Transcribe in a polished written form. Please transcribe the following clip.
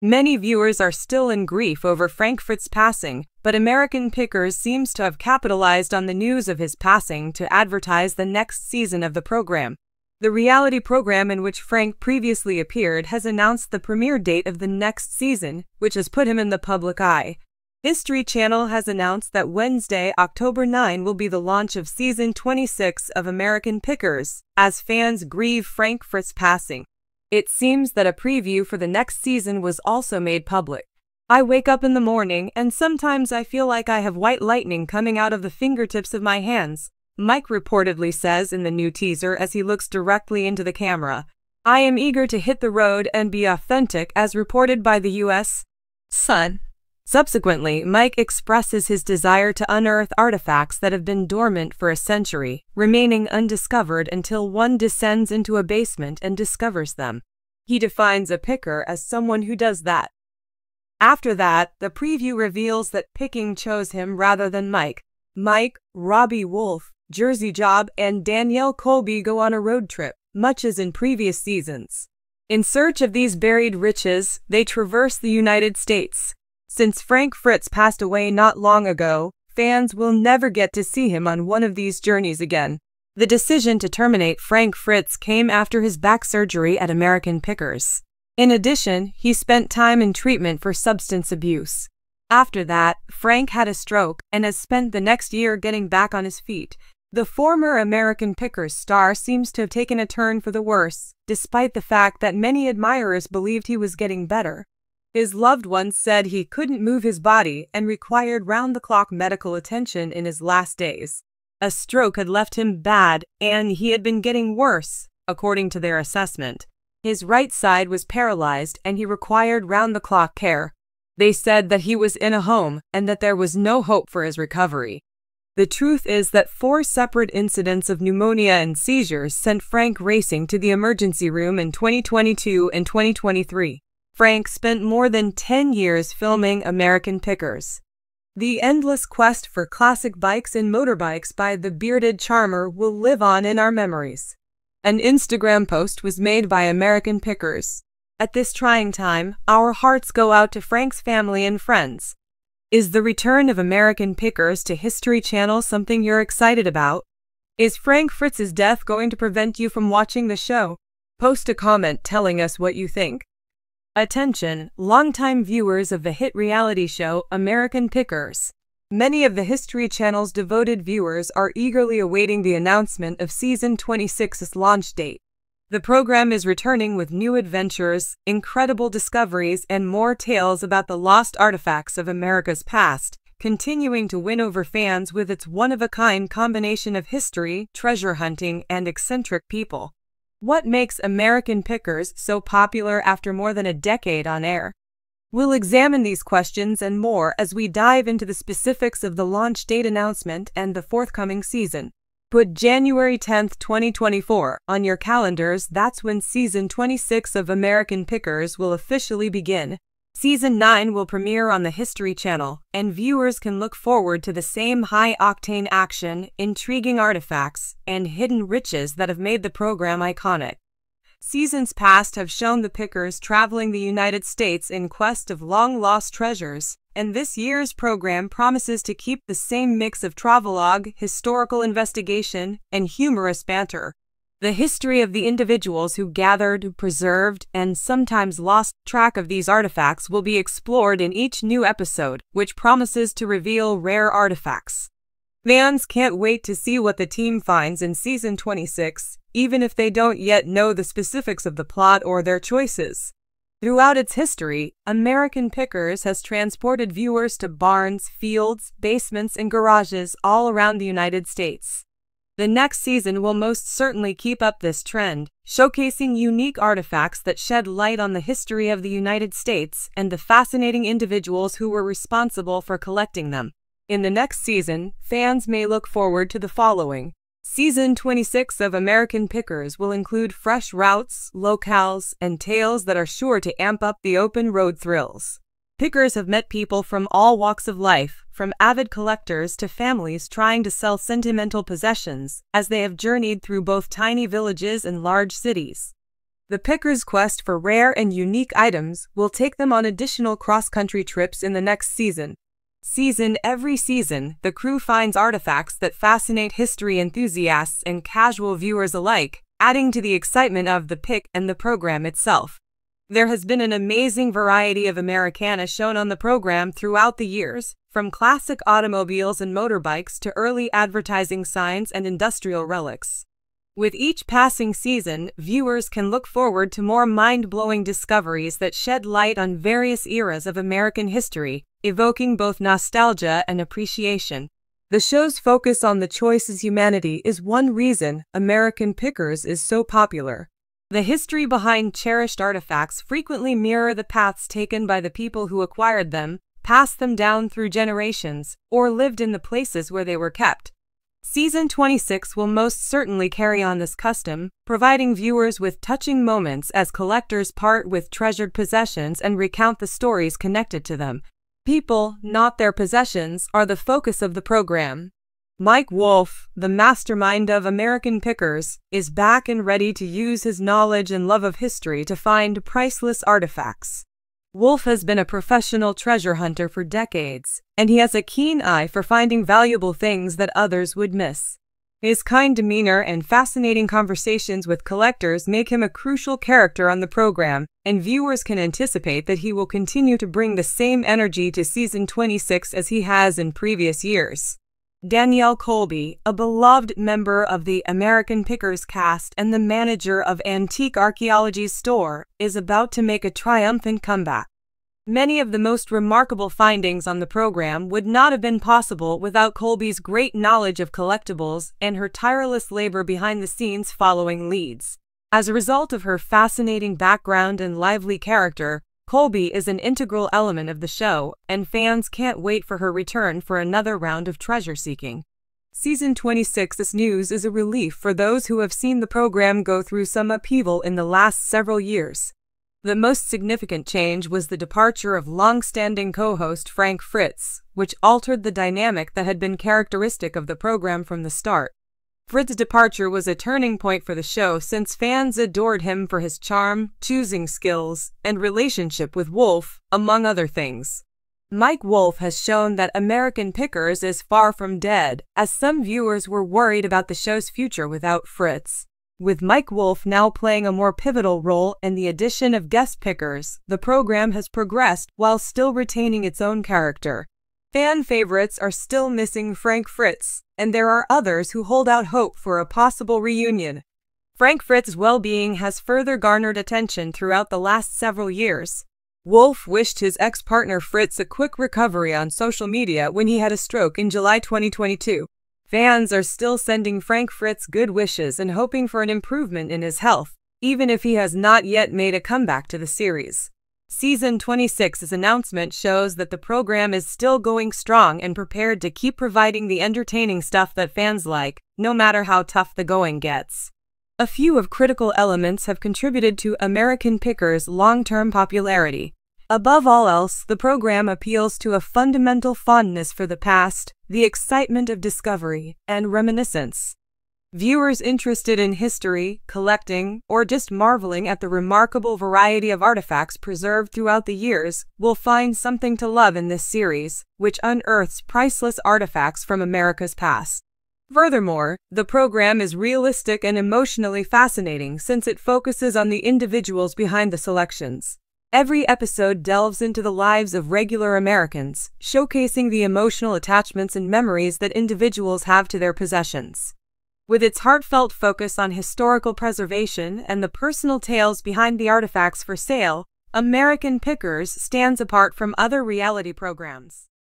Many viewers are still in grief over Frank Fritz's passing, but American Pickers seems to have capitalized on the news of his passing to advertise the next season of the program. The reality program in which Frank previously appeared has announced the premiere date of the next season, which has put him in the public eye. History Channel has announced that Wednesday, October 9 will be the launch of Season 26 of American Pickers, as fans grieve Frank Fritz's passing. It seems that a preview for the next season was also made public. I wake up in the morning and sometimes I feel like I have white lightning coming out of the fingertips of my hands, Mike reportedly says in the new teaser as he looks directly into the camera. I am eager to hit the road and be authentic, as reported by the U.S. Sun. Subsequently, Mike expresses his desire to unearth artifacts that have been dormant for a century, remaining undiscovered until one descends into a basement and discovers them. He defines a picker as someone who does that. After that, the preview reveals that picking chose him rather than Mike. Mike, Robbie Wolf, Jersey Job, and Danielle Colby go on a road trip, much as in previous seasons. In search of these buried riches, they traverse the United States. Since Frank Fritz passed away not long ago, fans will never get to see him on one of these journeys again. The decision to terminate Frank Fritz came after his back surgery at American Pickers. In addition, he spent time in treatment for substance abuse. After that, Frank had a stroke and has spent the next year getting back on his feet. The former American Pickers star seems to have taken a turn for the worse, despite the fact that many admirers believed he was getting better. His loved ones said he couldn't move his body and required round-the-clock medical attention in his last days. A stroke had left him bad, and he had been getting worse, according to their assessment. His right side was paralyzed and he required round-the-clock care. They said that he was in a home and that there was no hope for his recovery. The truth is that 4 separate incidents of pneumonia and seizures sent Frank racing to the emergency room in 2022 and 2023. Frank spent more than 10 years filming American Pickers. The endless quest for classic bikes and motorbikes by the bearded charmer will live on in our memories. An Instagram post was made by American Pickers. At this trying time, our hearts go out to Frank's family and friends. Is the return of American Pickers to History Channel something you're excited about? Is Frank Fritz's death going to prevent you from watching the show? Post a comment telling us what you think. Attention, longtime viewers of the hit reality show American Pickers. Many of the History Channel's devoted viewers are eagerly awaiting the announcement of Season 26's launch date. The program is returning with new adventures, incredible discoveries, and more tales about the lost artifacts of America's past, continuing to win over fans with its one-of-a-kind combination of history, treasure hunting, and eccentric people. What makes American Pickers so popular after more than a decade on air? We'll examine these questions and more as we dive into the specifics of the launch date announcement and the forthcoming season. Put January 10, 2024 on your calendars. That's when Season 26 of American Pickers will officially begin. Season 9 will premiere on the History Channel, and viewers can look forward to the same high-octane action, intriguing artifacts, and hidden riches that have made the program iconic. Seasons past have shown the Pickers traveling the United States in quest of long-lost treasures, and this year's program promises to keep the same mix of travelogue, historical investigation, and humorous banter. The history of the individuals who gathered, preserved, and sometimes lost track of these artifacts will be explored in each new episode, which promises to reveal rare artifacts. Fans can't wait to see what the team finds in Season 26, even if they don't yet know the specifics of the plot or their choices. Throughout its history, American Pickers has transported viewers to barns, fields, basements, and garages all around the United States. The next season will most certainly keep up this trend, showcasing unique artifacts that shed light on the history of the United States and the fascinating individuals who were responsible for collecting them. In the next season, fans may look forward to the following. Season 26 of American Pickers will include fresh routes, locales, and tales that are sure to amp up the open road thrills. Pickers have met people from all walks of life, from avid collectors to families trying to sell sentimental possessions, as they have journeyed through both tiny villages and large cities. The pickers' quest for rare and unique items will take them on additional cross-country trips in the next season. Every season, the crew finds artifacts that fascinate history enthusiasts and casual viewers alike, adding to the excitement of the pick and the program itself. There has been an amazing variety of Americana shown on the program throughout the years, from classic automobiles and motorbikes to early advertising signs and industrial relics. With each passing season, viewers can look forward to more mind-blowing discoveries that shed light on various eras of American history, evoking both nostalgia and appreciation. The show's focus on the choices humanity is one reason American Pickers is so popular. The history behind cherished artifacts frequently mirror the paths taken by the people who acquired them, passed them down through generations, or lived in the places where they were kept. Season 26 will most certainly carry on this custom, providing viewers with touching moments as collectors part with treasured possessions and recount the stories connected to them. People, not their possessions, are the focus of the program. Mike Wolfe, the mastermind of American Pickers, is back and ready to use his knowledge and love of history to find priceless artifacts. Wolfe has been a professional treasure hunter for decades, and he has a keen eye for finding valuable things that others would miss. His kind demeanor and fascinating conversations with collectors make him a crucial character on the program, and viewers can anticipate that he will continue to bring the same energy to season 26 as he has in previous years. Danielle Colby, a beloved member of the American Pickers cast and the manager of Antique Archaeology's store, is about to make a triumphant comeback. Many of the most remarkable findings on the program would not have been possible without Colby's great knowledge of collectibles and her tireless labor behind the scenes following leads. As a result of her fascinating background and lively character, Colby is an integral element of the show, and fans can't wait for her return for another round of treasure-seeking. Season 26's news is a relief for those who have seen the program go through some upheaval in the last several years. The most significant change was the departure of long-standing co-host Frank Fritz, which altered the dynamic that had been characteristic of the program from the start. Fritz's departure was a turning point for the show since fans adored him for his charm, choosing skills, and relationship with Wolfe, among other things. Mike Wolfe has shown that American Pickers is far from dead, as some viewers were worried about the show's future without Fritz. With Mike Wolfe now playing a more pivotal role and the addition of guest pickers, the program has progressed while still retaining its own character. Fan favorites are still missing Frank Fritz, and there are others who hold out hope for a possible reunion. Frank Fritz's well-being has further garnered attention throughout the last several years. Wolfe wished his ex-partner Fritz a quick recovery on social media when he had a stroke in July 2022. Fans are still sending Frank Fritz good wishes and hoping for an improvement in his health, even if he has not yet made a comeback to the series. Season 26's announcement shows that the program is still going strong and prepared to keep providing the entertaining stuff that fans like, no matter how tough the going gets. A few of critical elements have contributed to American Pickers' long-term popularity. Above all else, the program appeals to a fundamental fondness for the past, the excitement of discovery, and reminiscence. Viewers interested in history, collecting, or just marveling at the remarkable variety of artifacts preserved throughout the years will find something to love in this series, which unearths priceless artifacts from America's past. Furthermore, the program is realistic and emotionally fascinating since it focuses on the individuals behind the selections. Every episode delves into the lives of regular Americans, showcasing the emotional attachments and memories that individuals have to their possessions. With its heartfelt focus on historical preservation and the personal tales behind the artifacts for sale, American Pickers stands apart from other reality programs.